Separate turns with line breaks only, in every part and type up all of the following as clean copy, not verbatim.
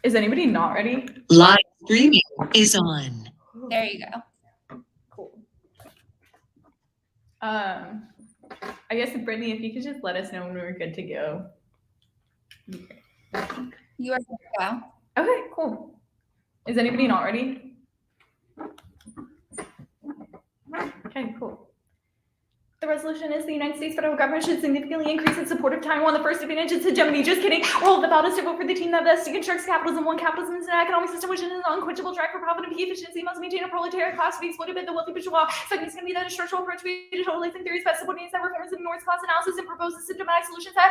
Is anybody not ready?
Live streaming is on.
There you go.
Cool. I guess, Brittany, if you could just let us know when we're good to go. Okay.
You are good to go.
Okay, cool. Is anybody not ready? Okay, cool. The resolution is the United States federal government should significantly increase its support of Taiwan, the first advantage its hegemony. Just kidding. Roll the ballot to vote for the team that best constructs capitalism. One, capitalism is an economic system which is an unquenchable drive for profit and efficiency. Must maintain a proletariat class to be exploited by the wealthy bourgeois. Second is going to be that a structural approach to totalizing theories best subordinates that reforms of North class analysis and proposes systematic solutions that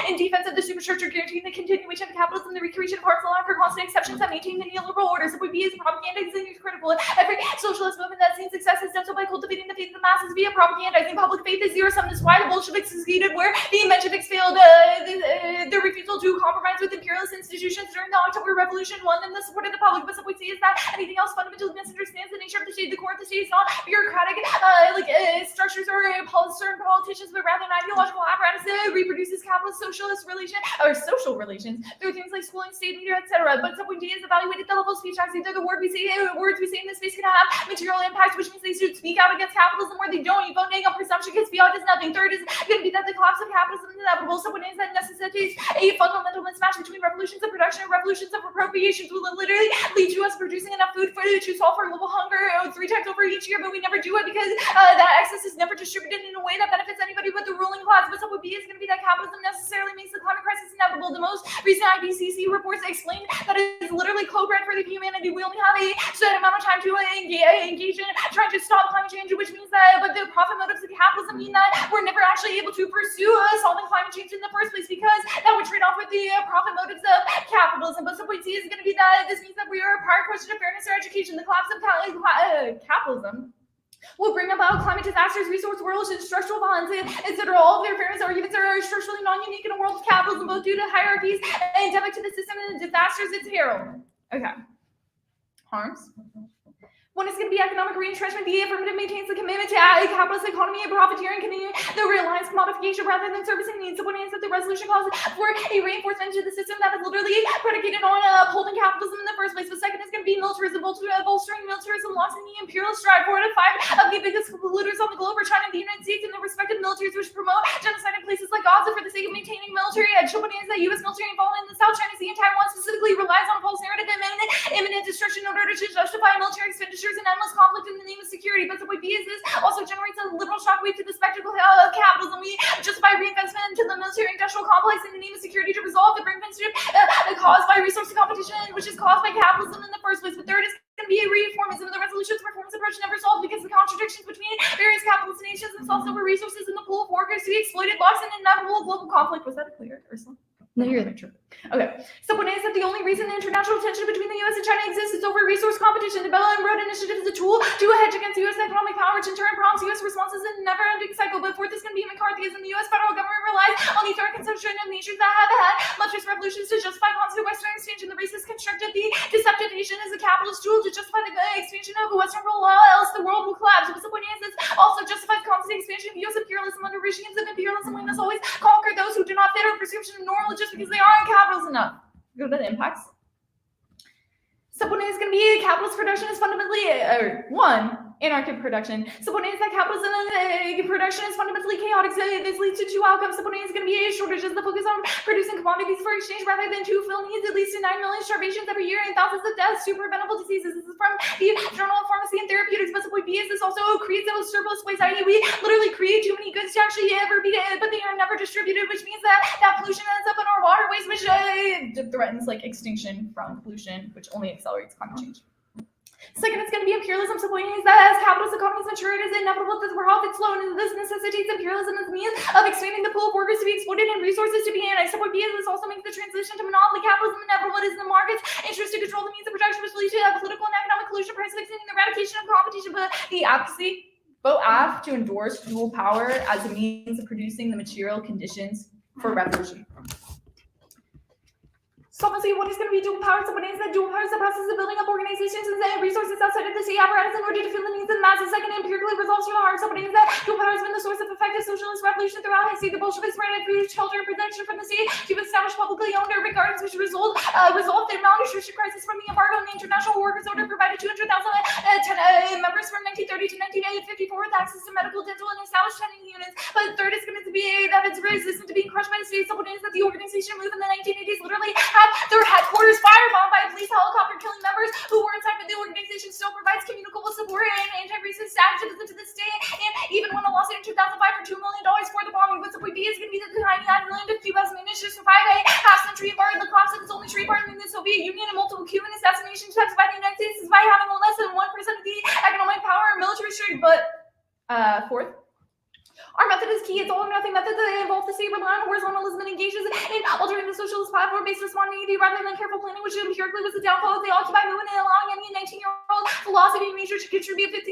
in defense of the superstructure guaranteeing the continuation of capitalism, the recreation of parts allowing for constant exceptions that maintain the neoliberal order. So would be as propaganda is critical. Every socialist movement that's seen success has done so by cultivating the faith of the masses via propagandizing public faith is zero-sum. That's why the Bolsheviks succeeded where the Mensheviks failed. Their refusal to compromise with imperialist institutions during the October Revolution won them the support of the public. But some would say is that anything else fundamentally misunderstands the nature of the state. The core of the state is not bureaucratic structures or certain politicians, but rather an ideological apparatus that reproduces capitalist socialist social relations through things like schooling, state media, etc. But some would say is evaluated the level of speech acts. Either the words we say in this space can have material impacts, which means they should speak out against capitalism, or they don't. You vote negative presumption gets beyond is nothing. Third is going to be that the collapse of capitalism is inevitable. So when is that necessitates a fundamental mismatch between revolutions of production and revolutions of appropriations will literally lead to us producing enough food to solve for global hunger 3 times over each year, but we never do it because that excess is never distributed in a way that benefits anybody but the ruling class. But what would be is going to be that capitalism necessarily makes the climate crisis inevitable. The most recent IPCC reports explain that it is literally code red for the humanity. We only have a certain amount of time to engage in trying to stop climate change, which means that but the profit motives of capitalism mean that we're never actually able to pursue solving climate change in the first place because that would trade off with the profit motives of capitalism. But some point C is going to be that this means that we are a prior question of fairness or education. The collapse of capitalism will bring about climate disasters, resource wars, and structural violence, etc. All of their fairness arguments are structurally non-unique in a world of capitalism, both due to hierarchies endemic to the system and the disasters it's herald. Okay. Harms. One is going to be economic reentrenchment. The affirmative maintains the commitment to a capitalist economy and profiteering, continuing the reliance commodification rather than servicing needs. So one is that the resolution calls for a reinforcement to the system that is literally predicated on upholding capitalism in the first place. But second is going to be militarism, bolstering militarism, launching the imperialist stride. 4 out of 5 of the biggest polluters on the globe are China, the United States, and their respective militaries, which promote genocide in places like Gaza for the sake of maintaining military edge. So one is that U.S. military involvement in the South China Sea and Taiwan specifically relies on a false narrative of imminent destruction in order to justify military expenditures and endless conflict in the name of security. But the way B is this also generates a liberal shockwave to the spectacle of capitalism. We justify reinvestment into the military-industrial complex in the name of security to resolve the brinkmanship caused by resource competition, which is caused by capitalism in the first place. But third is going to be a reformism. The resolution's reformist approach never solved because the contradictions between various capitalist nations themselves over resources in the pool of workers to be exploited blocks an inevitable global conflict. Was that clear, Ursula? No, you're the truth. Okay. So one is that the only reason the international tension between the U.S. and China exists is over resource competition. The Belt and Road Initiative is a tool to hedge against U.S. economic power, which in turn prompts U.S. responses in a never-ending cycle. But fourth is going to be McCarthyism. The U.S. federal government relies on the third consumption of nations that have had leftist revolutions to justify constant Western exchange, and the racist constructed the deceptive nation as a capitalist tool to justify the expansion of Western rule, else the world will collapse. But the point is, this also justifies constant expansion of U.S. imperialism under regimes of imperialism. We must always conquer those who do not fit our prescription of normal just because they aren't capitalists enough. Go to the impacts. Step 1 is going to be capitalist production is fundamentally anarchic production. Step 1 is that capitalism production is fundamentally chaotic. So this leads to 2 outcomes. Step 1 is going to be a shortage as the focus on producing commodities for exchange rather than to fill needs. It leads to 9 million starvations every year and thousands of deaths to preventable diseases. This is from the Journal of Pharmacy and Therapeutics. But step B is this also creates a surplus waste. I.e., we literally create too many goods to actually ever be, but they are never distributed, which means that pollution ends up in our waterways, which threatens like extinction from pollution, which only accelerates climate change. Second, it's going to be imperialism. So point is that as capitalist economies mature, it is inevitable that the profits flow, and this necessitates imperialism as a means of expanding the pool of workers to be exploited and resources to be annex. So point B is this also makes the transition to monopoly capitalism inevitable. It is in the market's interest to control the means of production, which leads to political and economic collusion, fixing the eradication of competition. But the advocacy, vote AF to endorse dual power as a means of producing the material conditions for revolution. Solvency, what is going to be dual powers? So what is that dual powers? The process of building up organizations and resources outside of the state apparatus in order to fill the needs of the masses. Second, empirically results from the heart. So what is that dual powers have been the source of effective socialist revolution throughout history. The Bolsheviks granted food, shelter, and protection from the state to establish publicly owned urban gardens, which resolved the malnutrition crisis from the embargo and the international workers order provided 200,000 members from 1930 to 1954 with access to medical, dental, and established training units. But third is going to be that it's resistant to being crushed by the state. So what is that the organization moved in the 1980s literally had their headquarters firebombed by a police helicopter, killing members who were inside, but the organization still provides communicable support and anti-racist activism to this day. And even won a lawsuit in 2005 for $2 million for the bombing. What's the point is going to be the tiny island of Cuba's managed to survive a half-century bar. The collapse of its only trade partner in the Soviet Union and multiple Cuban assassination attempts by the United States is by having less than 1% of the economic power and military strength. But fourth, our method is key. It's all or nothing method that involves the state relying on horizontalism and engages in alternative socialist platform-based spontaneity rather than careful planning, which empirically was the downfall of the Occupy movement and allowing any 19-year-old philosophy major to contribute 5.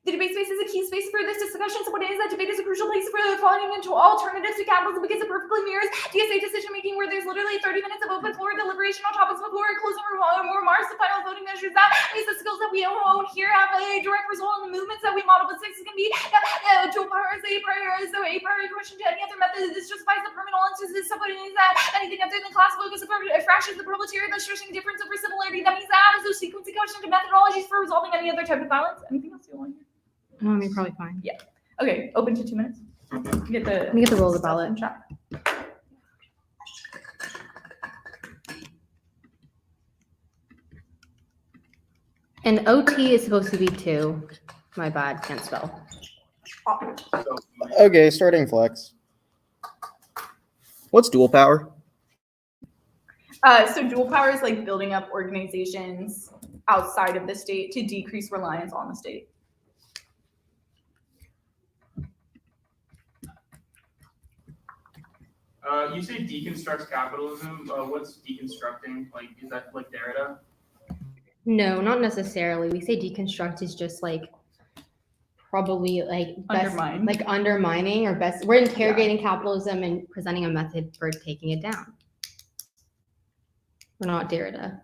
The debate space is a key space for this discussion. So what is that debate is a crucial place for finding into alternatives to capitalism because it perfectly mirrors DSA decision making, where there's literally 30 minutes of open floor deliberation on topics before closing remarks. The final voting measures that is the skills that we own here have a direct result in the movements that we model. But 6 is going to be dual powers. A priori question to any other method. This justifies the permanent emphasis. So what is that anything other than class focus fractions the proletariat, the stressing difference over similarity. That means that is those sequencing questions and methodologies for resolving any other type of violence. Anything else you want here?
You're probably fine.
Yeah. Okay, open to 2 minutes. Get the
Let me get the roll of the ballot. And OT is supposed to be 2. My bad, can't spell.
Okay, starting flex. What's dual power?
So dual power is like building up organizations outside of the state to decrease reliance on the state.
You say deconstructs capitalism. What's deconstructing? Like, is that like Derrida?
No, not necessarily. We say deconstruct is just like probably like best,
Undermine.
like undermining or best. We're interrogating capitalism and presenting a method for taking it down. We're not Derrida.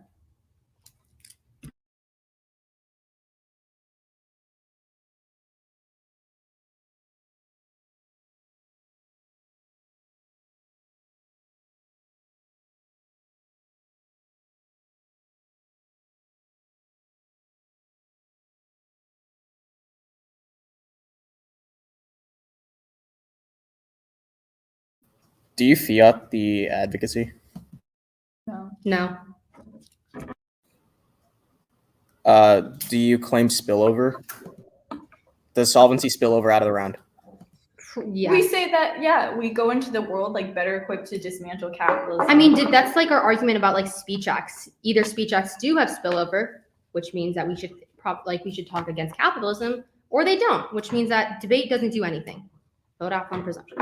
Do you fiat the advocacy?
No.
Do you claim spillover? Does solvency spill over out of the round?
Yeah.
We say that, yeah, we go into the world like better equipped to dismantle capitalism.
I mean, that's like our argument about like speech acts. Either speech acts do have spillover, which means that we should talk against capitalism, or they don't, which means that debate doesn't do anything. Vote out from presumption.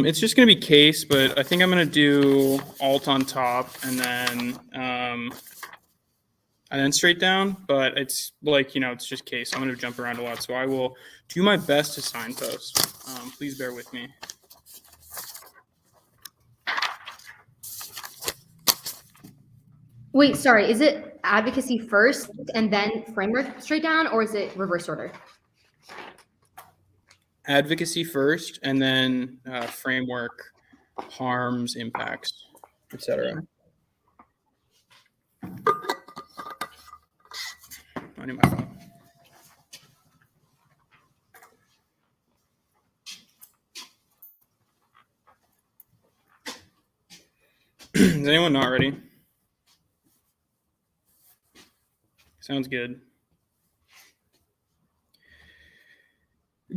It's just gonna be case, but I think I'm gonna do alt on top and then straight down. But it's like, it's just case. I'm gonna jump around a lot, so I will do my best to signpost. Please bear with me.
Wait, sorry. Is it advocacy first and then framework straight down, or is it reverse order?
Advocacy first, and then framework, harms, impacts, etc. I need my phone. Is anyone not ready? Sounds good.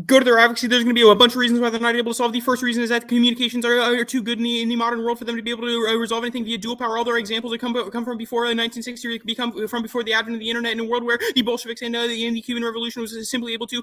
Go to their advocacy. There's going to be a bunch of reasons why they're not able to solve. The first reason is that communications are too good in the modern world for them to be able to resolve anything via dual power. All their examples that come from before 1960, come from before the advent of the internet, in a world where the Bolsheviks and the Cuban Revolution was simply able to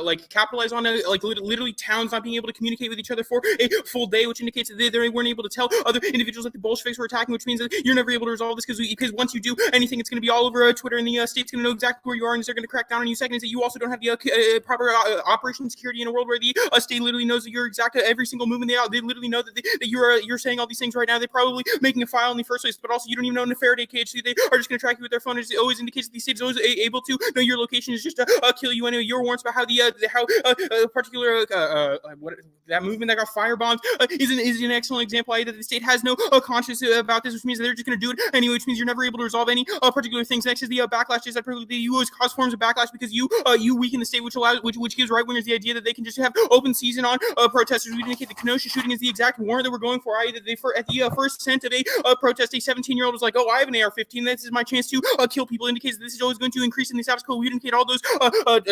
like capitalize on like literally towns not being able to communicate with each other for a full day, which indicates that they weren't able to tell other individuals that the Bolsheviks were attacking, which means that you're never able to resolve this because once you do anything, it's going to be all over Twitter, and the state's going to know exactly where you are, and they're going to crack down on you. Second is that you also don't have the proper operation security in a world where the state literally knows that your exact every single movement. They literally know that you're saying all these things right now. They're probably making a file in the first place, but also you don't even know in a Faraday cage. So they are just going to track you with their phone. It always indicates that the state is always able to know your location. Is just to kill you anyway. Your warrants about how particular what that movement that got firebombed is an excellent example. That the state has no conscience about this, which means that they're just going to do it anyway. Which means you're never able to resolve any particular things. Next is the backlash. Is that you always cause forms of backlash because you weaken the state, which gives right wingers the idea that they can just have open season on protesters. We indicate the Kenosha shooting is the exact warrant that we're going for. That they at the first scent of a protest, a 17-year-old was like, "Oh, I have an AR-15. This is my chance to kill people." Indicates that this is always going to increase in the status quo. We indicate all those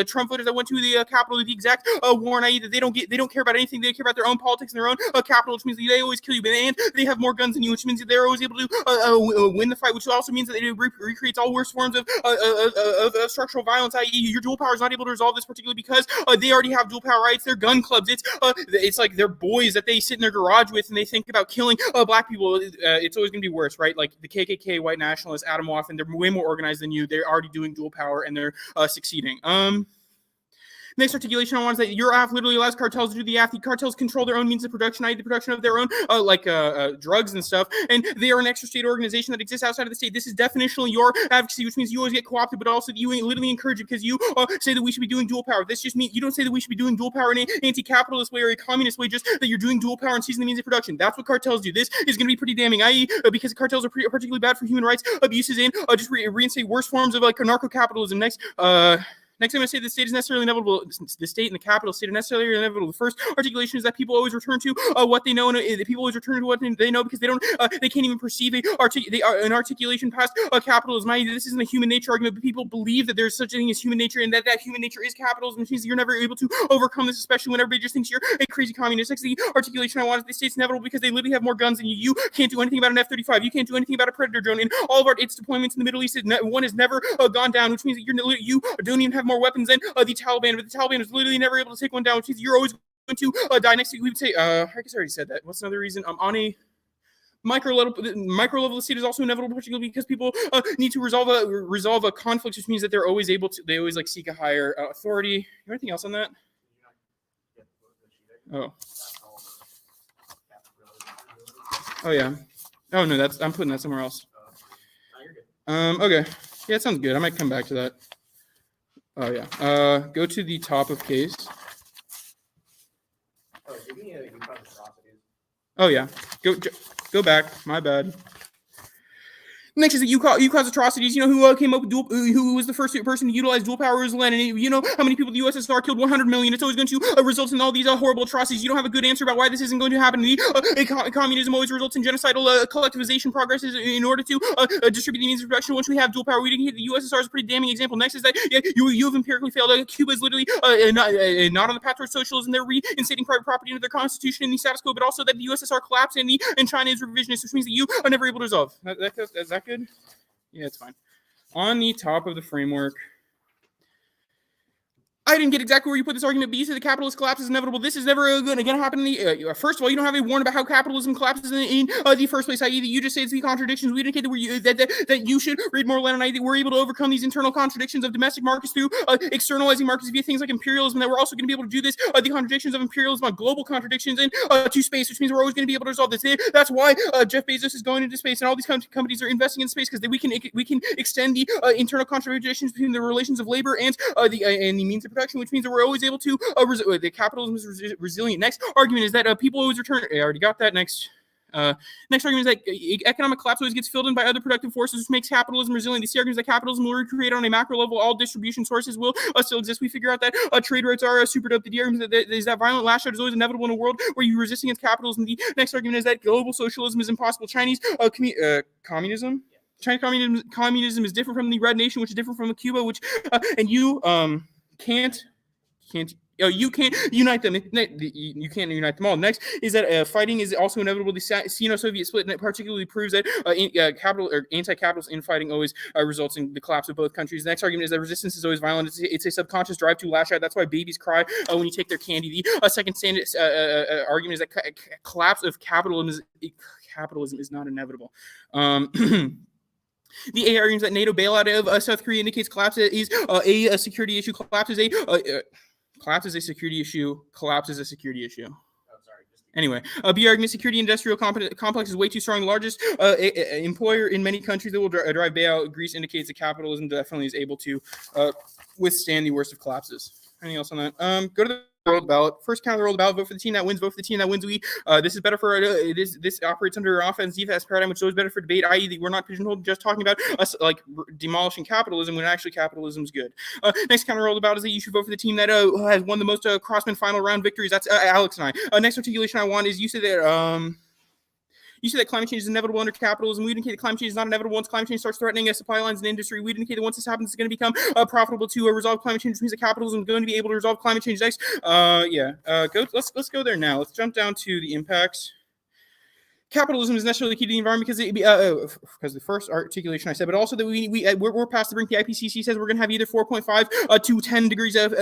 Trump voters that went to the Capitol the exact warrant. That they don't care about anything. They care about their own politics and their own capital, which means that they always kill you. And they have more guns than you, which means that they're always able to win the fight. Which also means that it recreates all worst forms of structural violence. I.e., your dual power is not able to resolve this particularly because they already have dual power rights. They're gun clubs. It's like they're boys that they sit in their garage with and they think about killing black people. It's always going to be worse, right? Like the KKK, white nationalists, Adam Waffen, they're way more organized than you. They're already doing dual power and they're succeeding. Next articulation I want is that your AF literally allows cartels to do the AF. The cartels control their own means of production, i.e. the production of their own drugs and stuff, and they are an extra state organization that exists outside of the state. This is definitionally your advocacy, which means you always get co-opted, but also that you literally encourage it because you say that we should be doing dual power. This just means you don't say that we should be doing dual power in an anti-capitalist way or a communist way, just that you're doing dual power and seizing the means of production. That's what cartels do. This is going to be pretty damning, i.e. Because cartels are particularly bad for human rights abuses and just reinstate worse forms of like narco-capitalism. Next, I'm going to say the state is necessarily inevitable. The state and the capital state are necessarily inevitable. The first articulation is that people always return to what they know, and the people always return to what they know because they can't even perceive an articulation past capitalism. This isn't a human nature argument, but people believe that there's such a thing as human nature, and that human nature is capitalism, which means you're never able to overcome this, especially when everybody just thinks you're a crazy communist. Next, the articulation I want is the state's inevitable because they literally have more guns than you. You can't do anything about an F-35. You can't do anything about a Predator drone. In all of its deployments in the Middle East, one has never gone down, which means that you don't even have more weapons than the Taliban, but the Taliban is literally never able to take one down, which means you're always going to die. Next week, we would say, I guess I already said that. What's another reason? On a micro level, the state is also inevitable, particularly because people need to resolve a conflict, which means that they always like seek a higher authority. Anything else on that? Oh yeah. Oh no, I'm putting that somewhere else. Okay. Yeah, it sounds good. I might come back to that. Oh yeah. Go to the top of case. Oh yeah. Go back. My bad. Next is that you cause atrocities. You know who came up with who was the first person to utilize dual power was Lenin. You know how many people the USSR killed? 100 million. It's always going to result in all these horrible atrocities. You don't have a good answer about why this isn't going to happen. Communism always results in genocidal collectivization progresses in order to distribute the means of production. Once we have dual power, we didn't hit the USSR is a pretty damning example. Next is that you have empirically failed. Cuba is literally not on the path towards socialism. They're reinstating private property into their constitution and the status quo, but also that the USSR collapsed and China is revisionist, which means that you are never able to resolve. Is that good? Yeah, it's fine. On the top of the framework, I didn't get exactly where you put this argument, but you said the capitalist collapse is inevitable. This is never going to happen. First of all, you don't have a warrant about how capitalism collapses in the first place, i.e. that you just say it's the contradictions. We indicate that you should read more Lenin, that we're able to overcome these internal contradictions of domestic markets through externalizing markets via things like imperialism, that we're also going to be able to do this, the contradictions of imperialism on global contradictions into space, which means we're always going to be able to resolve this. That's why Jeff Bezos is going into space, and all these companies are investing in space, because we can extend the internal contradictions between the relations of labor and the means of production, which means that we're always able to the capitalism is resilient. Next argument is that people always return. I already got that. Next Next argument is that economic collapse always gets filled in by other productive forces, which makes capitalism resilient. These arguments that capitalism will recreate on a macro level, all distribution sources will still exist. We figure out that trade rights are super dope. The argument is that violent lash out is always inevitable in a world where you resist against capitalism. The next argument is that global socialism is impossible. Communism. Chinese communism is different from the Red Nation, which is different from Cuba, which and you can't you can't unite them. You can't unite them all. Next is that fighting is also inevitable. The Sino-Soviet split particularly proves that capital or anti-capitalist infighting always results in the collapse of both countries. The next argument is that resistance is always violent. It's a subconscious drive to lash out. That's why babies cry when you take their candy. The second argument is that collapse of capitalism is not inevitable. The A argues that NATO bailout of South Korea indicates collapse is a security issue. Collapse is a security issue. Collapse is a security issue. Anyway, B argument security industrial complex is way too strong. The largest employer in many countries that will drive bailout. Greece indicates that capitalism definitely is able to withstand the worst of collapses. Anything else on that? Go to the world ballot. First count of the world ballot. Vote for the team that wins. Vote for the team that wins. This is better for this operates under an offense defense paradigm, which is always better for debate. I.e., we're not pigeonholed just talking about us like demolishing capitalism when actually capitalism is good. Next count of the world ballot is that you should vote for the team that has won the most Crossman final round victories. That's Alex and I. Next articulation I want is you said that. You said that climate change is inevitable under capitalism. We indicate that climate change is not inevitable once climate change starts threatening supply lines in industry. We indicate that once this happens, it's going to become profitable to resolve climate change, which means that capitalism is going to be able to resolve climate change next. Let's go there now. Let's jump down to the impacts. Capitalism is necessarily key to the environment because the first articulation I said, but also that we're past the brink. The IPCC says we're going to have either 4.5 to 10 degrees of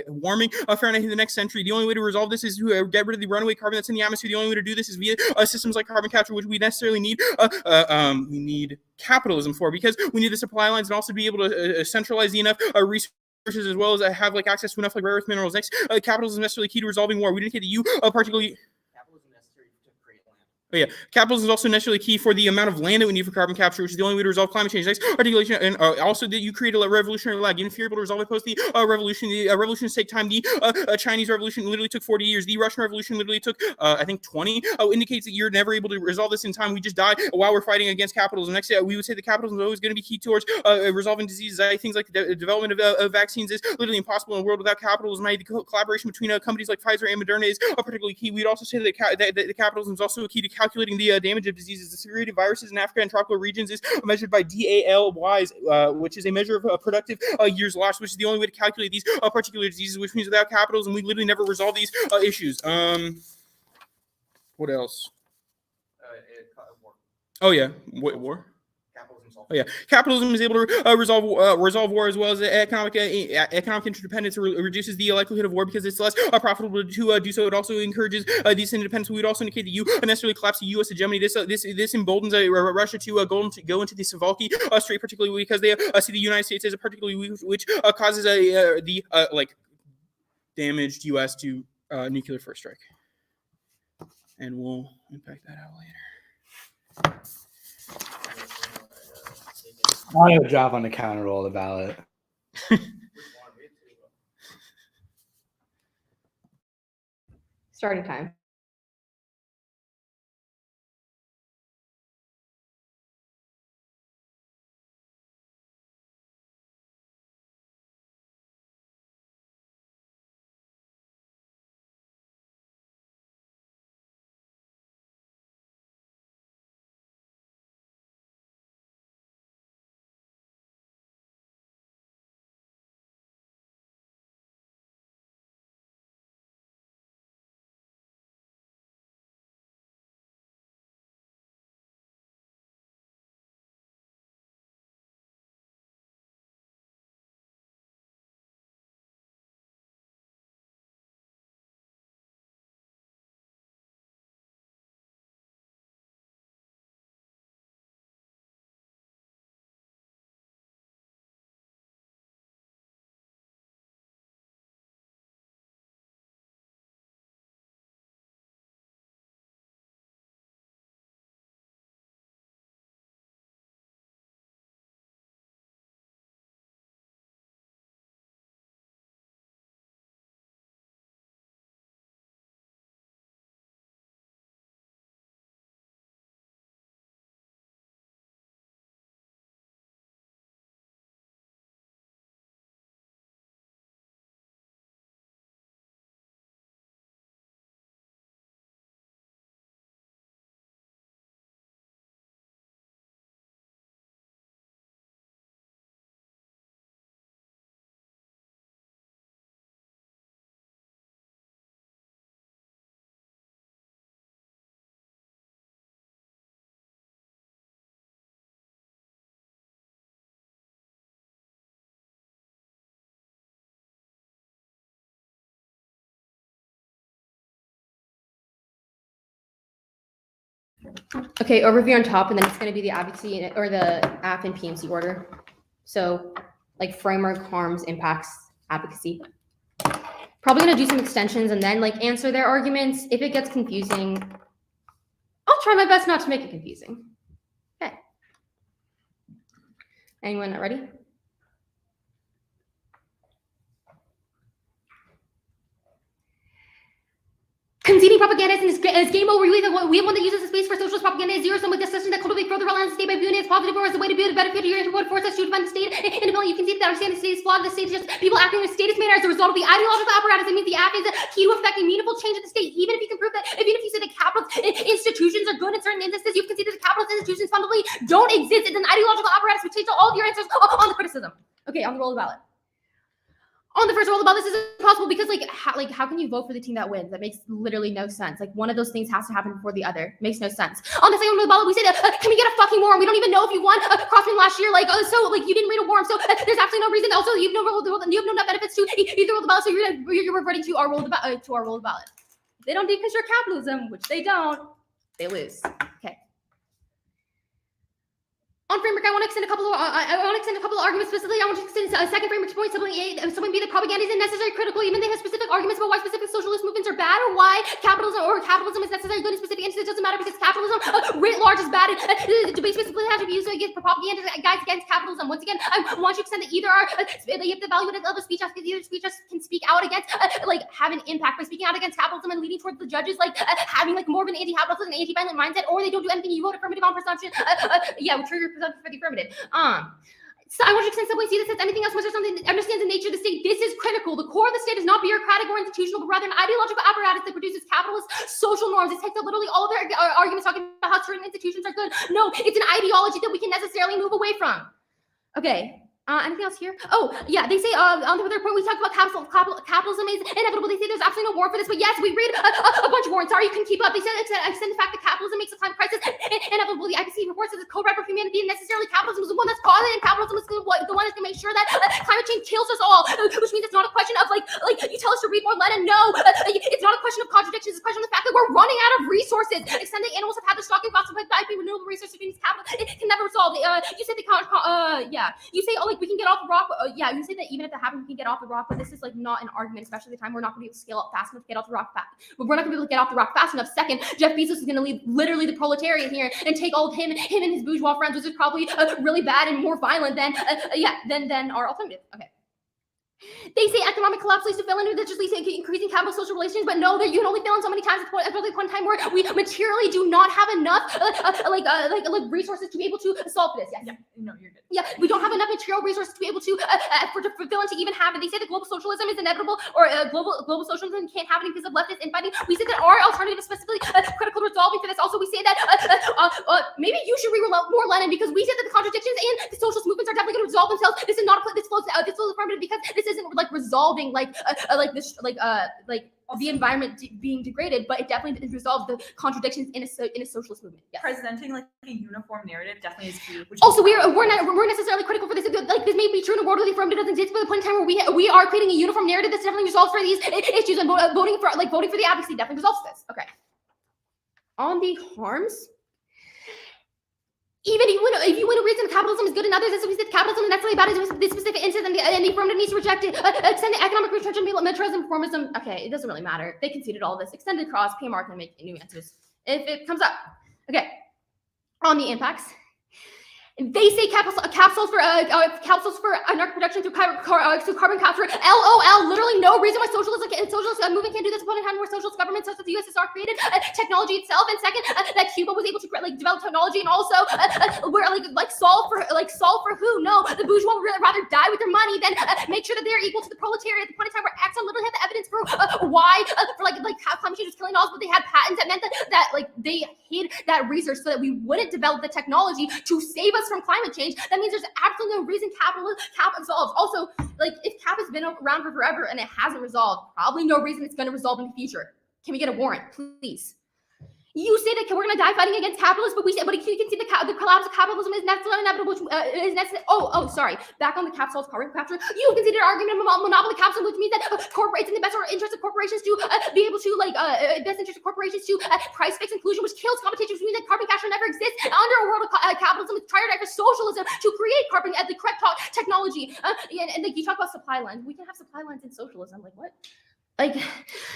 warming Fahrenheit in the next century. The only way to resolve this is to get rid of the runaway carbon that's in the atmosphere. The only way to do this is via systems like carbon capture, which we necessarily need. We need capitalism for, because we need the supply lines and also be able to centralize the enough resources as well as have like access to enough like rare earth minerals. Next, capitalism is necessarily key to resolving war. We indicate that you particularly. Oh yeah, capitalism is also necessarily key for the amount of land that we need for carbon capture, which is the only way to resolve climate change. Next articulation, and also that you create a revolutionary lag. Even if you're able to resolve it post the revolutions take time. The Chinese Revolution literally took 40 years. The Russian Revolution literally took, I think, 20. Indicates that you're never able to resolve this in time. We just die while we're fighting against capitalism. Next, we would say that capitalism is always going to be key towards resolving diseases. Things like the development of vaccines is literally impossible in a world without capitalism. The collaboration between companies like Pfizer and Moderna is particularly key. We'd also say that the capitalism is also key to calculating the damage of diseases. The severity of viruses in Africa and tropical regions is measured by DALYs, which is a measure of productive years lost, which is the only way to calculate these particular diseases, which means without capitalism, we literally never resolve these issues. What else? Oh, yeah. War? Oh yeah, capitalism is able to resolve war as well as economic interdependence. Reduces the likelihood of war because it's less profitable to do so. It also encourages these independence. We would also indicate that you necessarily collapse the U.S. hegemony. This emboldens Russia to go into the Suwalki Strait, particularly because they see the United States as a particularly weak, which causes the damaged U.S. to nuclear first strike, and we'll impact that out later.
I have a job on the counter roll the ballot.
Starting time. Okay, overview on top, and then it's going to be the advocacy or the app and PMC order. So, like framework, harms, impacts, advocacy. Probably going to do some extensions and then like answer their arguments. If it gets confusing, I'll try my best not to make it confusing. Okay. Anyone not ready? Conceding propaganda is game over. We have one that uses the space for socialist propaganda is zero-sum with discussion that cultivate further reliance on the state by viewing it as positive or as a way to build a better future. Your input force us to defend the state. Independently, you can see that understanding the state is flawed. The state is just people acting in a statist manner as a result of the ideological apparatus. It means the app is key to affecting meaningful change in the state. Even if you can prove that, even if you say that capitalist institutions are good in certain instances, you can see that the capitalist institutions fundamentally don't exist. It's an ideological apparatus which takes all of your answers on the criticism. Okay, on the roll of the ballot. On the first roll of the ballot, this is impossible because how can you vote for the team that wins? That makes literally no sense. Like one of those things has to happen before the other. Makes no sense. On the second roll of the ballot, we say that can we get a fucking war? We don't even know if you won Crossman last year. So you didn't read a warm. So there's absolutely no reason. Also, you have no net benefits to either roll of the ballot. So you're reverting to our roll of the ballot. They don't deconstruct capitalism, which they don't. They lose. Okay. On framework, I want to extend a couple of arguments specifically. I want to extend a second framework point. Something be that propaganda isn't necessarily critical, even they have specific arguments about why specific socialist movements are bad or why capitalism is necessarily good in specific instances. It doesn't matter because capitalism writ large is bad. The debate specifically has to be used against propaganda guys against capitalism. Once again, I want you to extend that either are they have the value of the speech because either speech can speak out against have an impact by speaking out against capitalism and leading towards the judges having more of an anti-capitalist and anti-violent mindset, or they don't do anything. You vote affirmative on presumption. Trigger for the affirmative. So I want you to simply see this as anything else, Mr. Something that understands the nature of the state. This is critical. The core of the state is not bureaucratic or institutional, but rather an ideological apparatus that produces capitalist social norms. It takes up literally all their arguments talking about how certain institutions are good. No, it's an ideology that we can necessarily move away from. Okay. Anything else here? Oh, yeah, they say on the other point, we talked about capitalism is inevitable. They say there's absolutely no warrant for this, but yes, we read a bunch of warrants. Sorry, you can keep up. They said extend the fact that capitalism makes a climate crisis inevitable. The IPC reports that the co-rep of humanity and necessarily capitalism is the one that's causing it, and capitalism is the one that's going to make sure that climate change kills us all, which means it's not a question of you tell us to read more Lenin. No, it's not a question of contradictions. It's a question of the fact that we're running out of resources. Extended animals have had the stocking costs of renewable resources being capital. It can never resolve. You said you say we can get off the rock. You say that even if it happens, we can get off the rock, but this is not an argument, especially the time we're not going to be able to scale up fast enough to get off the rock fast. But we're not going to be able to get off the rock fast enough. Second, Jeff Bezos is going to leave literally the proletariat here and take all of him and his bourgeois friends, which is probably really bad and more violent than our alternative. Okay. They say economic collapse leads to failing to just increasing capital social relations, but no, that you can only fail in so many times at the point in time where we materially do not have enough resources to be able to solve this. Yes. Yeah. No, you're good. Yeah, we don't have enough material resources to be able to fulfill and to even have it. They say that global socialism is inevitable, or global socialism can't happen because of leftist infighting. We say that our alternative is specifically critical to resolving for this. Also, we say that maybe you should read more Lenin, because we say that the contradictions in the socialist movements are definitely going to resolve themselves. This is not this flows affirmative because this isn't resolving the environment being degraded, but it definitely resolves the contradictions in a socialist movement. Yes.
Presenting a uniform narrative definitely is key.
Also, we're necessarily critical for this. This may be true in a world where the affirmative doesn't exist, but the point in time where we are creating a uniform narrative that's definitely resolves for these issues, and voting for the advocacy definitely resolves this. Okay. On the harms. Even if you win a reason capitalism is good in others, this is capitalism is necessarily bad in this specific instance, and the affirmative needs to reject it. Extend the economic restriction, militarism, reformism. Okay, it doesn't really matter. They conceded all this. Extended cross, PMR can make new answers if it comes up. Okay, on the impacts. They say capsules for anarchic production through carbon capture. LOL. Literally no reason why socialist movement can't do this. Upon a time where socialist governments such as the USSR created technology itself, and second, that Cuba was able to develop technology, and also where solve for who? No, the bourgeois would really rather die with their money than make sure that they're equal to the proletariat. At the point in time where Exxon literally had the evidence for why how climate change was killing us, but they had patents that meant that they hid that research so that we wouldn't develop the technology to save us from climate change. That means there's absolutely no reason cap solves. Also, if cap has been around for forever and it hasn't resolved, probably no reason it's going to resolve in the future. Can we get a warrant, please? You say that we're going to die fighting against capitalists, but you can see the collapse of capitalism is necessarily inevitable, which is necessary. Sorry. Back on the capsules carbon capture. You conceded an argument about monopoly capitalism, which means that corporates in the best interest of corporations to be able to best interest of corporations to price fix inclusion, which kills competition, which means that carbon podcast should never exist under a world of capitalism. It's try or die for socialism to create carbon at the correct technology. And like you talk about supply lines, we can have supply lines in socialism. Like what? Like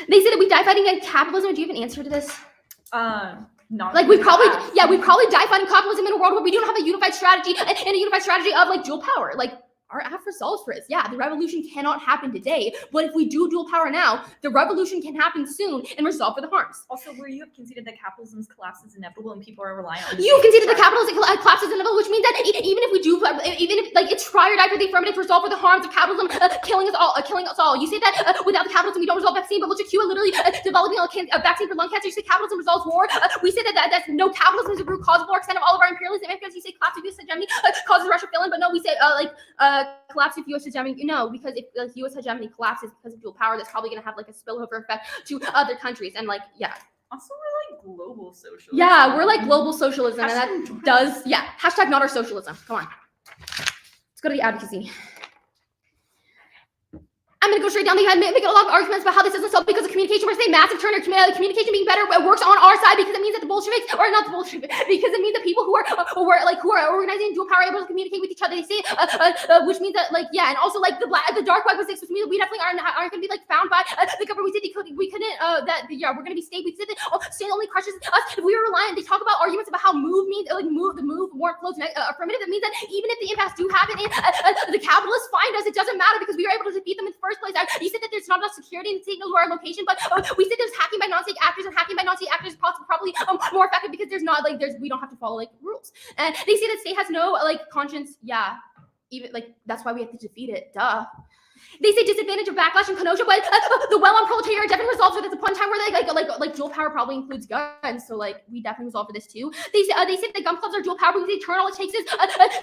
they said that we die fighting against capitalism. Do you have an answer to this?
Not
Like we probably die fighting capitalism in a world where we don't have a unified strategy and a unified strategy of like dual power. Like our Afro solves for this. Yeah, the revolution cannot happen today, but if we do dual power now, the revolution can happen soon and resolve for the harms.
Also, where you have conceded that capitalism's collapse is inevitable and people are relying on
You conceded the capitalism collapse is inevitable, which means that even if we do, even if like it's try or die for the affirmative to resolve for the harms of capitalism killing us all. You say that without the capitalism we don't resolve vaccine, but look at Cuba literally developing a vaccine for lung cancer. You say capitalism resolves war. We say that's no capitalism is the root cause of war, extent of all of our imperialism. Because you say collapse of U.S. hegemony causes Russia failing, but no, we say collapse of U.S. hegemony. No, because if U.S. hegemony collapses because of dual power, that's probably going to have like a spillover effect to other countries. And like, yeah.
Also, we're like global socialism.
Yeah, we're like global socialism, and that does, yeah. Hashtag not our socialism. Come on. Let's go to the advocacy. I'm going to go straight down the make a lot of arguments about how this isn't so because of communication. We're saying massive turn or communication being better works on our side because it means that the Bolsheviks, or not the Bolsheviks, because it means that people who are organizing dual power are able to communicate with each other. They say, which means that like, yeah, and also like the dark web was which means that we definitely aren't going to be like found by the government. We said we couldn't, we're going to be stayed. We said that state only crushes us if we were reliant. They talk about arguments about how move means, like the move warrant flows affirmative. That means that even if the impacts do happen, the capitalists find us, it doesn't matter because we were able to defeat them in the first place. You said that there's not enough security in the state knows our location, but we said there's hacking by non-state actors, and hacking by non-state actors is probably more effective because we don't have to follow like rules. And they say that state has no like conscience. Yeah, even like that's why we have to defeat it. Duh. They say disadvantage of backlash and Kenosha, but the well-armed proletariat definitely resolves for this. At one time where like dual power probably includes guns, so like we definitely resolve for this too. They say that gun clubs are dual power because they turn all it takes is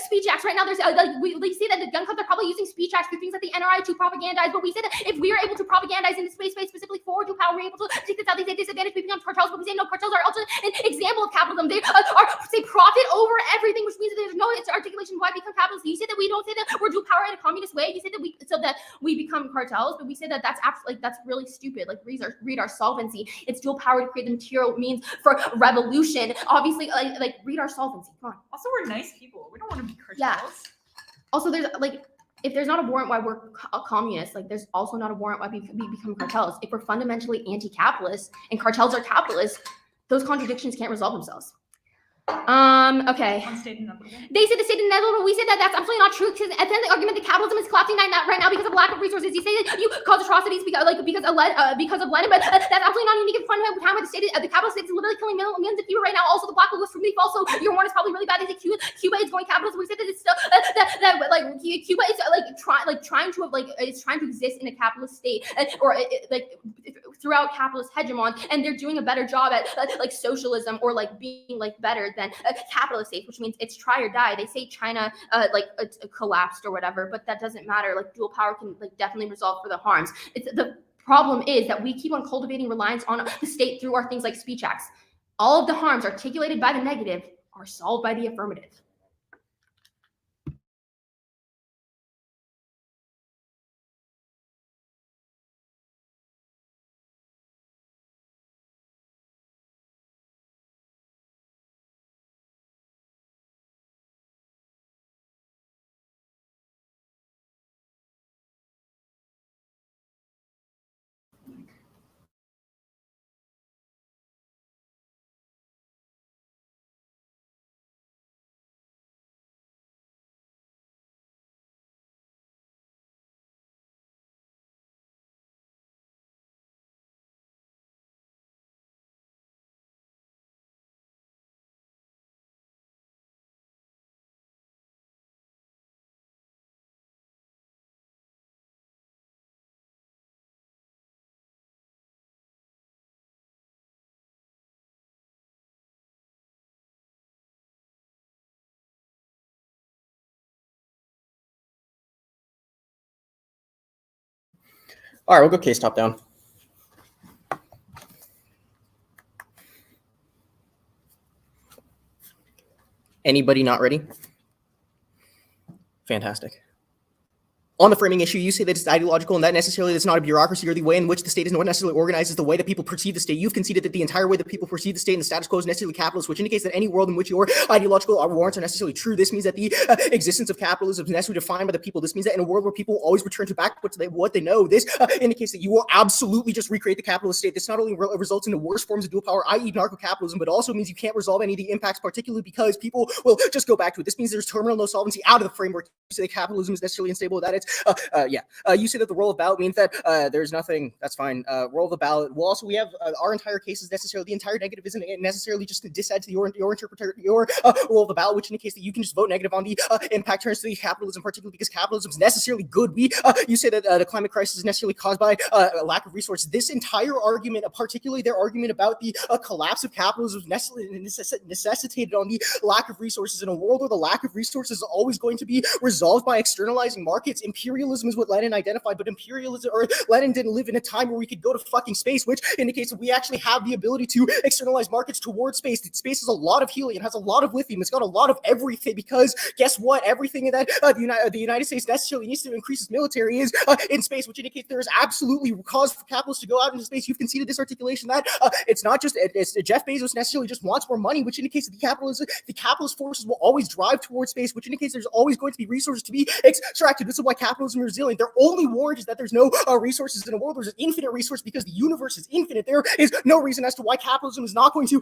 speech acts. Right now, there's they say that the gun clubs are probably using speech acts for things like the NRI to propagandize. But we said that if we are able to propagandize in the space specifically for dual power, we're able to take this out. They say disadvantage we become cartels, but we say no, cartels are also an example of capitalism. They are say profit over everything, which means that there's no articulation why we become capitalists. You said that we don't say that we're dual power in a communist way. You said that we become cartels, but we say that that's absolutely that's really stupid. Like read our solvency. It's dual power to create the material means for revolution. Obviously, like read our solvency. Come on.
Also, we're nice people. We don't want to be cartels.
Yeah. Also, there's like if there's not a warrant why we're communists, like there's also not a warrant why we become cartels. If we're fundamentally anti-capitalist and cartels are capitalists, those contradictions can't resolve themselves. Okay. They said the state of Netherlands. We said that that's absolutely not true because at the end of the argument, the capitalism is collapsing right now because of lack of resources. You say that you cause atrocities because of Lenin, but that's absolutely not unique. In front of time where the capitalist state is literally killing millions of people right now. Also, the black hole was really false. So your warrant is probably really bad. They say Cuba is going capitalist. We said that it's still Cuba is trying to exist in a capitalist state throughout capitalist hegemon, and they're doing a better job at like socialism or like being like better than a capitalist state, which means it's try or die. They say China collapsed or whatever, but that doesn't matter. Like dual power can like definitely resolve for the harms. The problem is that we keep on cultivating reliance on the state through our things like speech acts. All of the harms articulated by the negative are solved by the affirmative.
All right, we'll go case top down. Anybody not ready? Fantastic.
On the framing issue, you say that it's ideological and that necessarily it's not a bureaucracy or the way in which the state is not necessarily organized is the way that people perceive the state. You've conceded that the entire way that people perceive the state and the status quo is necessarily capitalist, which indicates that any world in which your ideological warrants are necessarily true. This means that the existence of capitalism is necessarily defined by the people. This means that in a world where people always return to back what they know, this indicates that you will absolutely just recreate the capitalist state. This not only results in the worst forms of dual power, i.e. narco-capitalism, but also means you can't resolve any of the impacts, particularly because people will just go back to it. This means there's terminal no solvency out of the framework. You say capitalism is necessarily unstable, that it's you say that the role of ballot means that there's nothing. That's fine. Role of the ballot. Well, also we have our entire case is necessarily the entire negative isn't necessarily just to disadd to your interpreter your role of the ballot, which indicates that you can just vote negative on the impact turns to the capitalism, particularly because capitalism is necessarily good. You say that the climate crisis is necessarily caused by a lack of resources. This entire argument, particularly their argument about the collapse of capitalism, necessitated on the lack of resources in a world where the lack of resources is always going to be resolved by externalizing markets. Imperialism is what Lenin identified, but Lenin didn't live in a time where we could go to fucking space, which indicates that we actually have the ability to externalize markets towards space. Space has a lot of helium, has a lot of lithium, it's got a lot of everything, because guess what? Everything that the United States necessarily needs to increase its military is in space, which indicates there is absolutely cause for capitalists to go out into space. You've conceded this articulation that it's not just Jeff Bezos necessarily just wants more money, which indicates that the capitalist forces will always drive towards space, which indicates there's always going to be resources to be extracted. This is why capitalism is resilient. Their only warrant is that there's no resources in a world. There's an infinite resource because the universe is infinite. There is no reason as to why capitalism is not going to,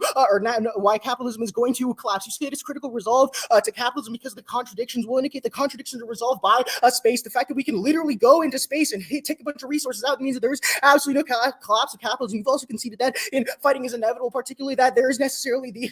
why capitalism is going to collapse. You say it's critical resolve to capitalism because the contradictions will indicate the contradictions are resolved by space. The fact that we can literally go into space and take a bunch of resources out means that there is absolutely no collapse of capitalism. You've also conceded that in fighting is inevitable, particularly that there is necessarily the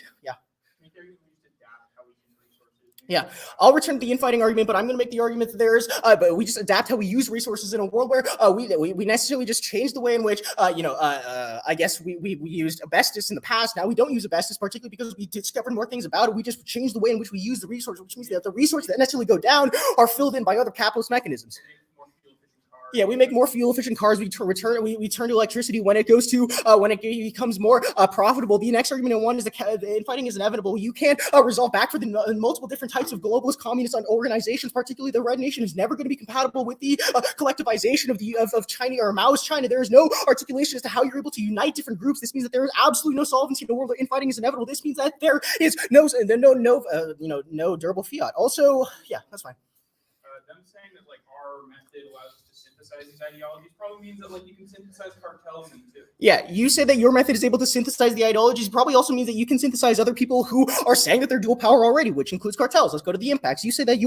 I'll return to the infighting argument, but I'm going to make the argument that there's, but we just adapt how we use resources in a world where we necessarily just change the way in which, I guess we used asbestos in the past. Now we don't use asbestos, particularly because we discovered more things about it. We just changed the way in which we use the resource, which means that the resources that necessarily go down are filled in by other capitalist mechanisms. Yeah, we make more fuel-efficient cars. We turn to electricity when it goes to when it becomes more profitable. The next argument in one is the infighting is inevitable. You can't resolve back for the multiple different types of globalist communist organizations. Particularly, the Red Nation is never going to be compatible with the collectivization of China or Maoist China. There is no articulation as to how you're able to unite different groups. This means that there is absolutely no solvency in the world where infighting is inevitable. This means that there is no durable fiat. Also, yeah, that's fine.
Them saying that our method allows us to synthesize these ideologies probably means that you can synthesize cartels too.
Yeah, you say that your method is able to synthesize the ideologies. Probably also means that you can synthesize other people who are saying that they're dual power already, which includes cartels. Let's go to the impacts. You say that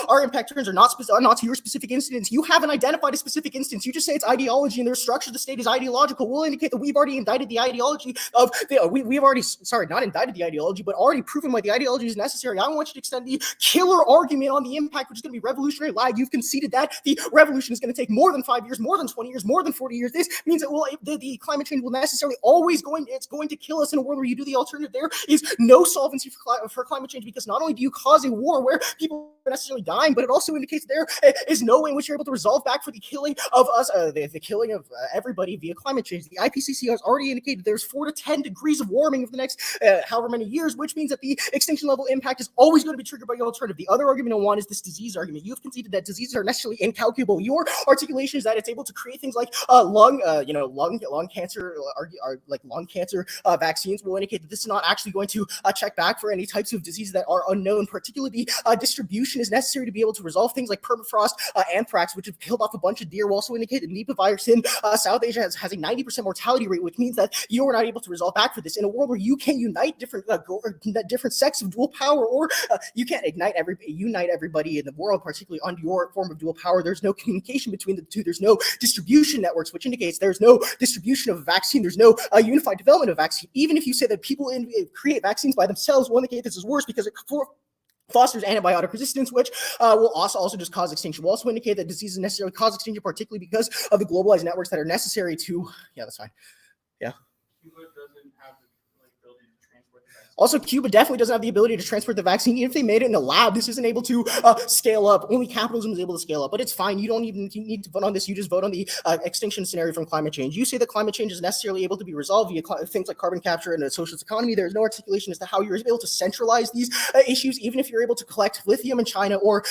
our impact turns are not to your specific instance. You haven't identified a specific instance. You just say it's ideology and their structure of the state is ideological. We'll indicate that we've already indicted the ideology of we've already not indicted the ideology, but already proven why the ideology is necessary. I want you to extend the killer argument on the impact, which is going to be revolutionary lag. You've conceded that the revolution is going to take more than 5 years, more than 20 years, more than 40 years. This means that the climate change will necessarily it's going to kill us in a world where you do the alternative. There is no solvency for climate change, because not only do you cause a war where people are necessarily dying, but it also indicates there is no way in which you're able to resolve back for the killing of us, the killing of everybody via climate change. The IPCC has already indicated there's 4 to 10 degrees of warming over the next however many years, which means that the extinction level impact is always going to be triggered by your alternative. The other argument I want is this disease argument. You've conceded that diseases are necessarily incalculable. Your articulation is that it's able to create things like lung cancer, lung cancer vaccines will indicate that this is not actually going to check back for any types of diseases that are unknown. Particularly, the distribution is necessary to be able to resolve things like permafrost, anthrax, which have killed off a bunch of deer. Will also indicate that Nipah virus in South Asia has a 90% mortality rate, which means that you are not able to resolve back for this in a world where you can unite different sects of dual power, or you can't unite everybody in the world, particularly under your form of dual power. There's no communication between the two. There's no distribution networks, which indicates there's no distribution of a vaccine. There's no unified development of vaccine. Even if you say that people create vaccines by themselves, will indicate this is worse because it fosters antibiotic resistance, which will also just cause extinction. Will also indicate that diseases necessarily cause extinction, particularly because of the globalized networks that are necessary to. Yeah, that's fine. Yeah.
Cuba doesn't have the ability to transport the vaccine.
Also, Cuba definitely doesn't have the ability to transport the vaccine. Even if they made it in a lab, this isn't able to scale up. Only capitalism is able to scale up, but it's fine. You don't even need to vote on this. You just vote on the extinction scenario from climate change. You say that climate change is necessarily able to be resolved via things like carbon capture and a socialist economy. There's no articulation as to how you're able to centralize these issues, even if you're able to collect lithium in China or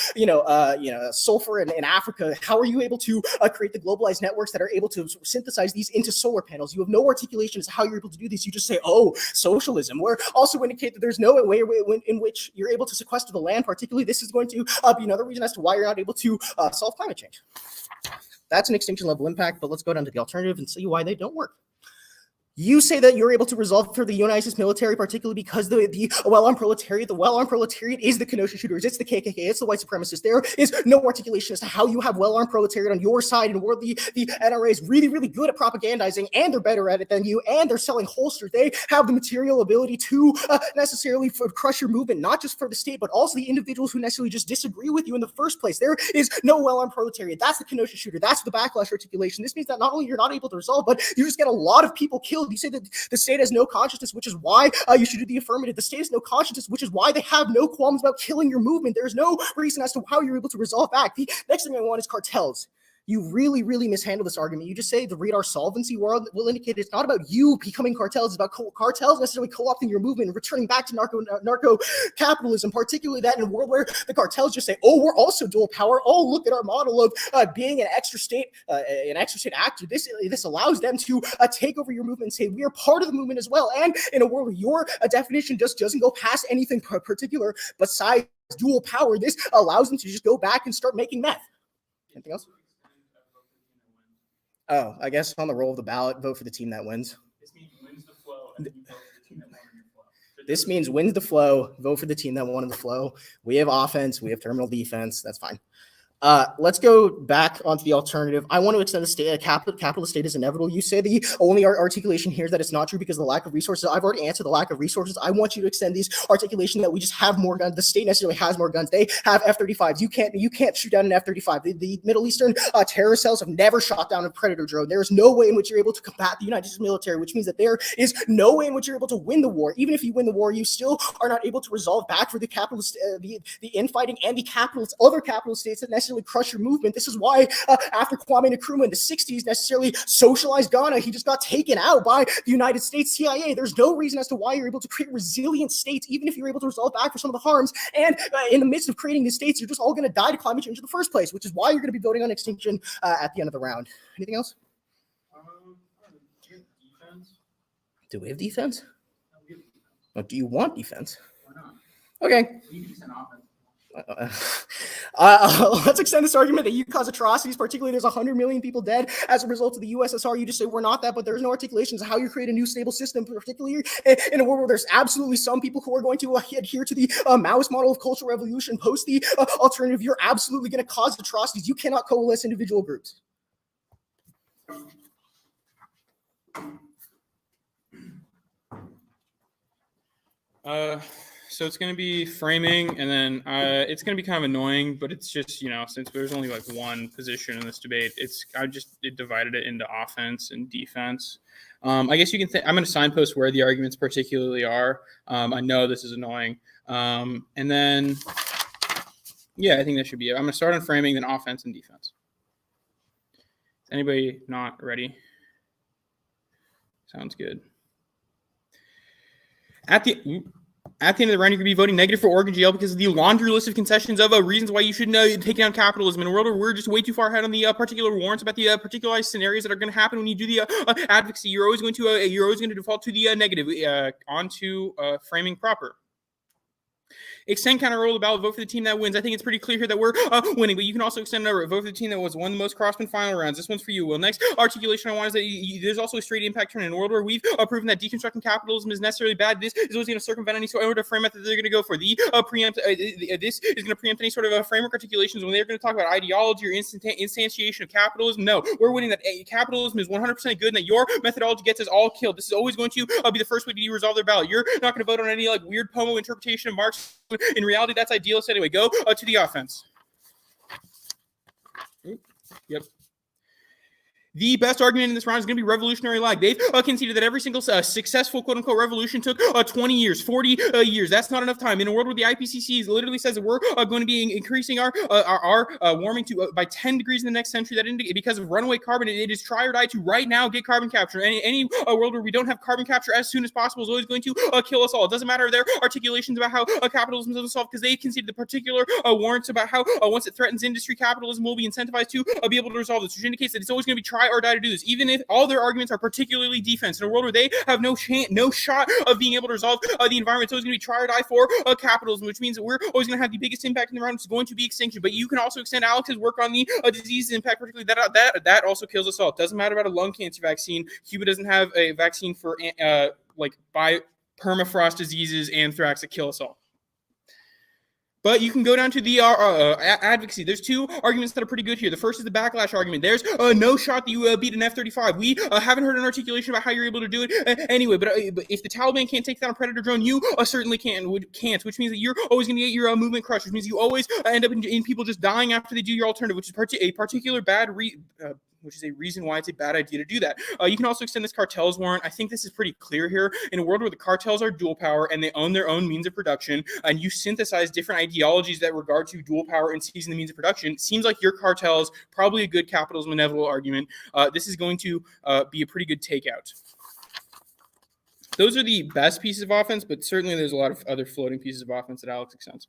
sulfur in Africa. How are you able to create the globalized networks that are able to synthesize these into solar panels? You have no articulation as to how you're able to do this. You just say, oh, socialism. We're also indicate that there's no way in which you're able to sequester the land. Particularly, this is going to be another reason as to why you're not able to solve climate change. That's an extinction level impact, but let's go down to the alternative and see why they don't work. You say that you're able to resolve for the United States military, particularly because the well-armed proletariat is the Kenosha shooters, it's the KKK, it's the white supremacists. There is no articulation as to how you have well-armed proletariat on your side, and where the NRA is really, really good at propagandizing, and they're better at it than you, and they're selling holsters. They have the material ability to necessarily crush your movement, not just for the state, but also the individuals who necessarily just disagree with you in the first place. There is no well-armed proletariat. That's the Kenosha shooter. That's the backlash articulation. This means that not only you're not able to resolve, but you just get a lot of people killed. You say that the state has no consciousness, which is why you should do the affirmative. The state has no consciousness, which is why they have no qualms about killing your movement. There's no reason as to how you're able to resolve back. The next thing I want is cartels. You really, really mishandle this argument. You just say the radar solvency will indicate it's not about you becoming cartels. It's about cartels necessarily co-opting your movement and returning back to narco capitalism, particularly that in a world where the cartels just say, oh, we're also dual power. Oh, look at our model of being an extra state actor. This allows them to take over your movement and say, we are part of the movement as well. And in a world where your definition just doesn't go past anything particular besides dual power, this allows them to just go back and start making meth. Anything else? Oh, I guess on the roll of the ballot, vote for the team that wins.
This means wins the flow, and then you vote for the team that won in your flow.
This means wins the flow, vote for the team that won in the flow. We have offense, we have terminal defense. That's fine. Let's go back onto the alternative. I want to extend the state, capitalist state is inevitable. You say the only articulation here is that it's not true because of the lack of resources. I've already answered the lack of resources. I want you to extend these articulation that we just have more guns. The state necessarily has more guns. They have F-35s. You can't shoot down an F-35. The Middle Eastern terror cells have never shot down a Predator drone. There is no way in which you're able to combat the United States military, which means that there is no way in which you're able to win the war. Even if you win the war, you still are not able to resolve back for the capitalist, the infighting and the other capitalist states that necessarily crush your movement. This is why after Kwame Nkrumah in the 60s necessarily socialized Ghana, he just got taken out by the United States CIA. There's no reason as to why you're able to create resilient states, even if you're able to resolve back for some of the harms. And in the midst of creating these states, you're just all going to die to climate change in the first place, which is why you're going to be voting on extinction at the end of the round. Anything else?
Defense?
Do we have defense?
No, we have defense.
Or do you want defense?
Why not?
Okay.
We need to send offense.
Let's extend this argument that you cause atrocities, particularly there's 100 million people dead as a result of the USSR. You just say we're not that, but there's no articulations of how you create a new stable system, particularly in a world where there's absolutely some people who are going to adhere to the Maoist model of cultural revolution, post the alternative. You're absolutely going to cause atrocities. You cannot coalesce individual groups.
So it's going to be framing, and then it's going to be kind of annoying, but it's just, since there's only like one position in this debate, it divided it into offense and defense. I guess you can I'm going to signpost where the arguments particularly are. I know this is annoying. And then, yeah, I think that should be it. I'm going to start on framing, then offense and defense. Is anybody not ready? Sounds good. At the end of the round, you're going to be voting negative for Oregon jail because of the laundry list of concessions of reasons why you shouldn't take down capitalism. In a world where we're just way too far ahead on the particular warrants about the particularized scenarios that are going to happen when you do the advocacy, you're always going to default to the negative. Onto framing proper. Extend counter roll the ballot, vote for the team that wins. I think it's pretty clear here that we're winning, but you can also extend vote for the team that won the most Crossman final rounds. This one's for you, Will. Next articulation I want is that there's also a straight impact turn in a world where we've proven that deconstructing capitalism is necessarily bad. This is always going to circumvent any sort of frame method they're going to go for. The preempt. This is going to preempt any sort of framework articulations when they're going to talk about ideology or instantiation of capitalism. No, we're winning that capitalism is 100% good and that your methodology gets us all killed. This is always going to be the first way to resolve their ballot. You're not going to vote on any like weird pomo interpretation of Marx. In reality, that's idealist anyway. Go to the offense. Yep. The best argument in this round is going to be revolutionary lag. They've conceded that every single successful quote-unquote revolution took 20 years, 40 years. That's not enough time. In a world where the IPCC literally says that we're going to be increasing our warming to by 10 degrees in the next century, that because of runaway carbon, it is try or die to right now get carbon capture. Any world where we don't have carbon capture as soon as possible is always going to kill us all. It doesn't matter their articulations about how capitalism doesn't solve, because they conceded the particular warrants about how once it threatens industry, capitalism will be incentivized to be able to resolve this, which indicates that it's always going to be try or die to do this, even if all their arguments are particularly defense. In a world where they have no shot of being able to resolve the environment, it's always going to be try or die for capitalism, which means that we're always going to have the biggest impact in the round, which is going to be extinction. But you can also extend Alex's work on the disease impact, particularly that also kills us all. It doesn't matter about a lung cancer vaccine. Cuba doesn't have a vaccine for permafrost diseases, anthrax, that kill us all. But you can go down to the advocacy. There's two arguments that are pretty good here. The first is the backlash argument. There's no shot that you beat an F-35. We haven't heard an articulation about how you're able to do it anyway. But if the Taliban can't take down a Predator drone, you certainly can't, which means that you're always going to get your movement crushed, which means you always end up in people just dying after they do your alternative, which is a particular which is a reason why it's a bad idea to do that. You can also extend this cartels warrant. I think this is pretty clear here. In a world where the cartels are dual power and they own their own means of production, and you synthesize different ideologies that regard to dual power and seizing the means of production, it seems like your cartel is probably a good capitalism inevitable argument. This is going to be a pretty good takeout. Those are the best pieces of offense, but certainly there's a lot of other floating pieces of offense that Alex extends.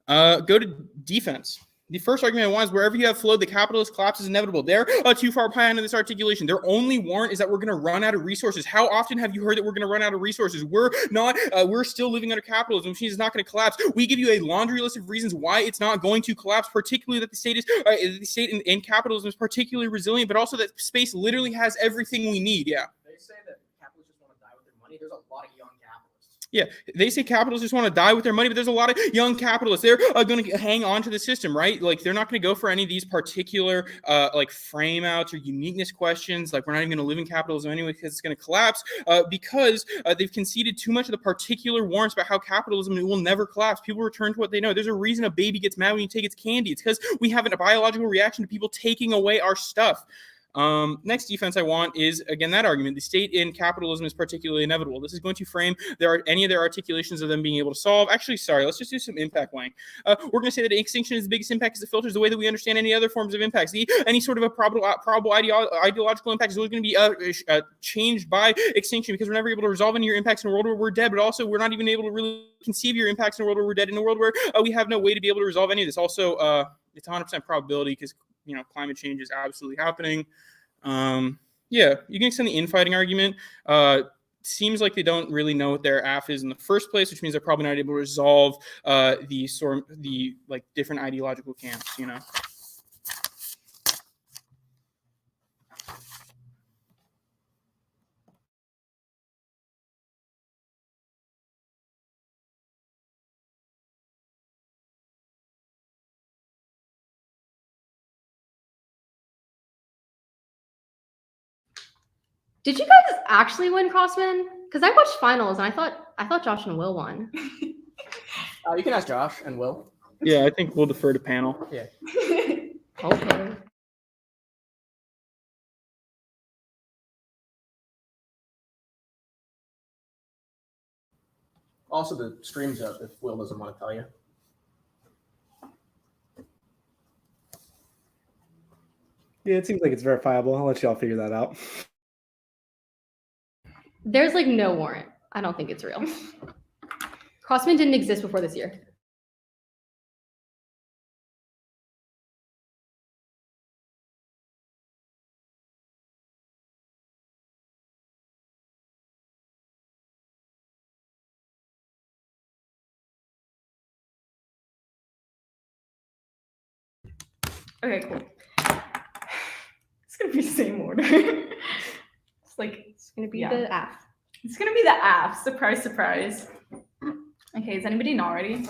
Go to defense. The first argument I want is wherever you have flow, the capitalist collapse is inevitable. They're too far behind in this articulation. Their only warrant is that we're going to run out of resources. How often have you heard that we're going to run out of resources? We're not. We're still living under capitalism, which means it's not going to collapse. We give you a laundry list of reasons why it's not going to collapse, particularly that the state in capitalism is particularly resilient, but also that space literally has everything we need. Yeah.
They say that capitalists just want to die with their money. There's a lot of young capitalists.
Yeah, they say capitalists just want to die with their money, but there's a lot of young capitalists. They're going to hang on to the system, right? Like, they're not going to go for any of these particular frame outs or uniqueness questions. Like, we're not even going to live in capitalism anyway because it's going to collapse because they've conceded too much of the particular warrants about how capitalism will never collapse. People return to what they know. There's a reason a baby gets mad when you take its candy. It's because we have a biological reaction to people taking away our stuff. Next defense I want is, again, that argument. The state in capitalism is particularly inevitable. This is going to frame any of their articulations of them being able to solve. Actually, sorry, let's just do some impact weighing. We're going to say that extinction is the biggest impact because it filters the way that we understand any other forms of impacts. Any sort of a probable ideological impact is always going to be changed by extinction because we're never able to resolve any of your impacts in a world where we're dead, but also we're not even able to really conceive your impacts in a world where we're dead, in a world where we have no way to be able to resolve any of this. Also, it's 100% probability because climate change is absolutely happening. Yeah, you can extend the infighting argument. Seems like they don't really know what their AF is in the first place, which means they're probably not able to resolve the different ideological camps.
Did you guys actually win, Crossman? Because I watched finals and I thought Josh and Will won.
You can ask Josh and Will.
Yeah, I think we'll defer to panel.
Yeah.
Okay.
Also, the stream's up if Will doesn't want to tell you.
Yeah, it seems like it's verifiable. I'll let y'all figure that out.
There's no warrant. I don't think it's real. Crossman didn't exist before this year.
Okay, cool. It's gonna be the same order. It's
gonna be
yeah.
the AF.
It's gonna be the AF. Surprise, surprise. Okay, is anybody not ready?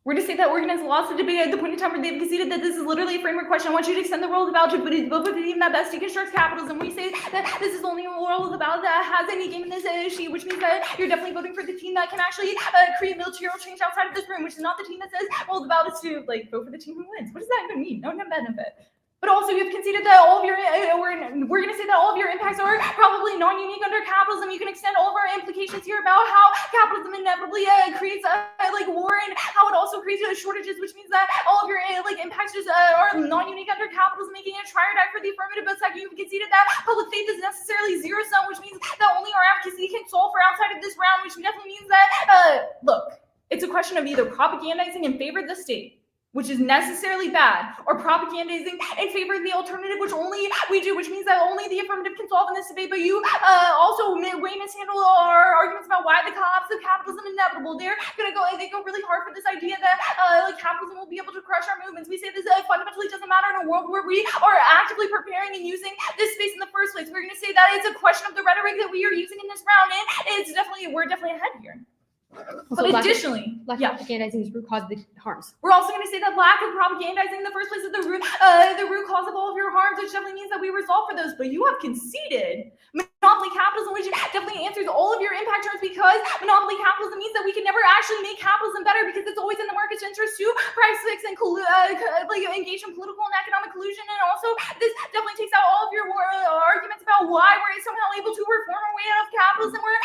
We're We're going to say that organized lost the debate at the point in time where they've conceded that this is literally a framework question. I want you to extend the role of the ballot to vote for the team that best deconstructs capitalism. We say that this is the only role of the ballot that has any game in this sheet, which means that you're definitely voting for the team that can actually create military change outside of this room, which is not the team that says, well, the ballot is to like vote for the team who wins. What does that even mean? No benefit. But also, you've conceded that all of your, we're going to say that all of your impacts are probably non-unique under capitalism. You can extend all of our implications here about how capitalism inevitably creates like war and how it also creates shortages, which means that all of your like impacts just are non-unique under capitalism, making it try or die for the affirmative. But second, you've conceded that public faith is necessarily zero sum, which means that only our advocacy can solve for outside of this round, which definitely means that look, it's a question of either propagandizing in favor of the state, which is necessarily bad, or propagandizing in favor of the alternative, which only we do, which means that only the affirmative can solve in this debate. But you also way mishandle our arguments about why the collapse of capitalism is inevitable. They go really hard for this idea that like capitalism will be able to crush our movements. We say this fundamentally doesn't matter in a world where we are actively preparing and using this space in the first place. We're going to say that it's a question of the rhetoric that we are using in this round, and we're definitely ahead here.
Also,
But additionally,
lack of propagandizing is root cause of the harms.
we're also going to say that lack of propagandizing in the first place is the root cause of all of your harms, which definitely means that we resolve for those. But you have conceded monopoly capitalism, which definitely answers all of your impact terms, because monopoly capitalism means that we can never actually make capitalism better, because it's always in the market's interest to price fix and engage in political and economic collusion. And also, this definitely takes out all of your arguments about why we're somehow able to reform our way out of capitalism or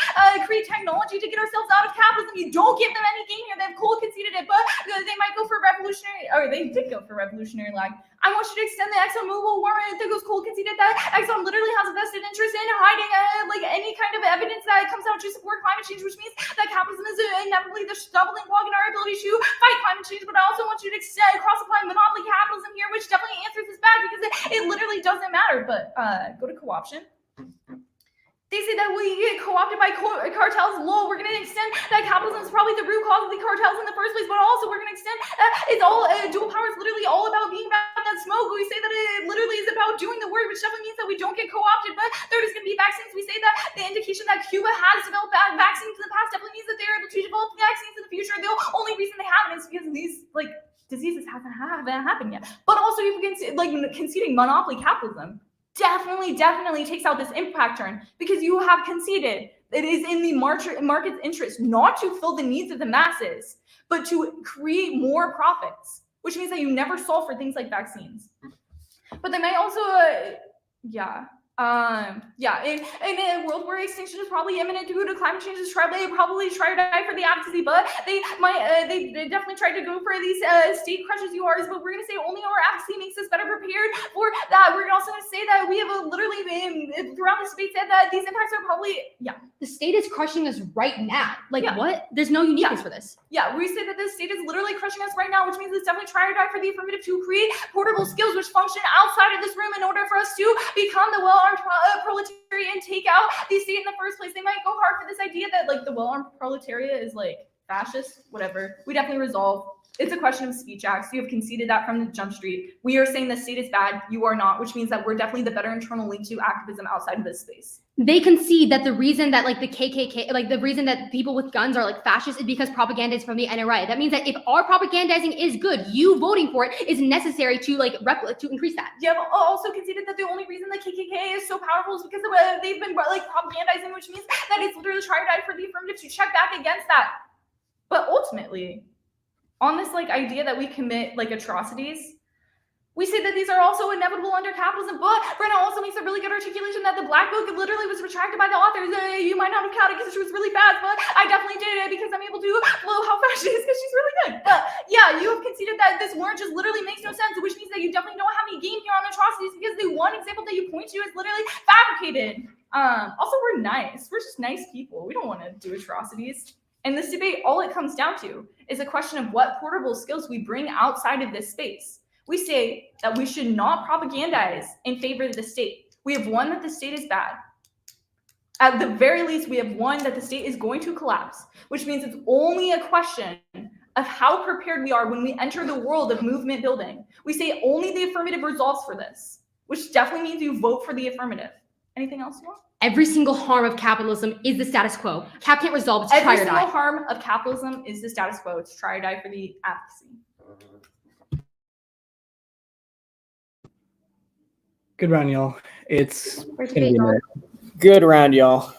create technology to get ourselves out of capitalism. You don't give them any gain here. They've cold conceded it, but they might go for revolutionary, or they did go for revolutionary lag. I want you to extend the Exxon Mobil warrant that goes cold conceded that Exxon literally has a vested interest in hiding like any kind of evidence that comes out to support climate change, which means that capitalism is inevitably the stumbling block in our ability to fight climate change. But I also want you to cross-apply monopoly capitalism here, which definitely answers this back, because it literally doesn't matter. But go to co-option. They say that we get co-opted by cartels. Lol, we're going to extend that capitalism is probably the root cause of the cartels in the first place, but also we're going to extend it's all dual power is literally all about being about that smoke. We say that it literally is about doing the work, which definitely means that we don't get co-opted. But third is going to be vaccines. We say that the indication that Cuba has developed vaccines in the past definitely means that they're able to develop vaccines in the future. The only reason they haven't is because these like diseases haven't happened yet. But also, you can conceding monopoly capitalism definitely takes out this impact turn, because you have conceded it is in the market's interest not to fill the needs of the masses, but to create more profits, which means that you never solve for things like vaccines. But they might also, in a world where extinction is probably imminent due to climate change, they probably try to die for the advocacy, but they definitely tried to go for these state crushes URs. But we're going to say only our advocacy makes us better prepared for that. We're also going to say that we have literally throughout this debate said that these impacts are probably
The state is crushing us right now. Like what? There's no uniqueness for this.
Yeah, we say that the state is literally crushing us right now, which means it's definitely try or die for the affirmative to create portable skills which function outside of this room in order for us to become the well-armed proletariat and take out the state in the first place. They might go hard for this idea that like the well-armed proletariat is like fascist, whatever. We definitely resolve. It's a question of speech acts. You have conceded that from the jump street. We are saying the state is bad. You are not, which means that we're definitely the better internal link to activism outside of this space.
They concede that the reason that like the KKK, like the reason that people with guns are like fascists is because propaganda is from the NRA. That means that if our propagandizing is good, you voting for it is necessary to like to increase that.
You have also conceded that the only reason the KKK is so powerful is because they've been like propagandizing, which means that it's literally try or die for the affirmative to check back against that. But ultimately, on this like idea that we commit like atrocities, we say that these are also inevitable under capitalism, but Brenna also makes a really good articulation that the Black Book literally was retracted by the authors. You might not have counted because she was really bad, but I definitely did it because I'm able to blow how fast she is because she's really good. But yeah, you have conceded that this warrant just literally makes no sense, which means that you definitely don't have any game here on atrocities because the one example that you point to is literally fabricated. Also, we're nice. We're just nice people. We don't want to do atrocities. In this debate, all it comes down to is a question of what portable skills we bring outside of this space. We say that we should not propagandize in favor of the state. We have won that the state is bad. At the very least, we have won that the state is going to collapse, which means it's only a question of how prepared we are when we enter the world of movement building. We say only the affirmative resolves for this, which definitely means you vote for the affirmative. Anything else you want?
Every single harm of capitalism is the status quo. Cap can't resolve, it's
Every
try or
single
die.
harm of capitalism is the status quo. It's try or die for the advocacy.
Good round, y'all. It's
Where's
gonna be a
Faith?
minute.
Good round, y'all.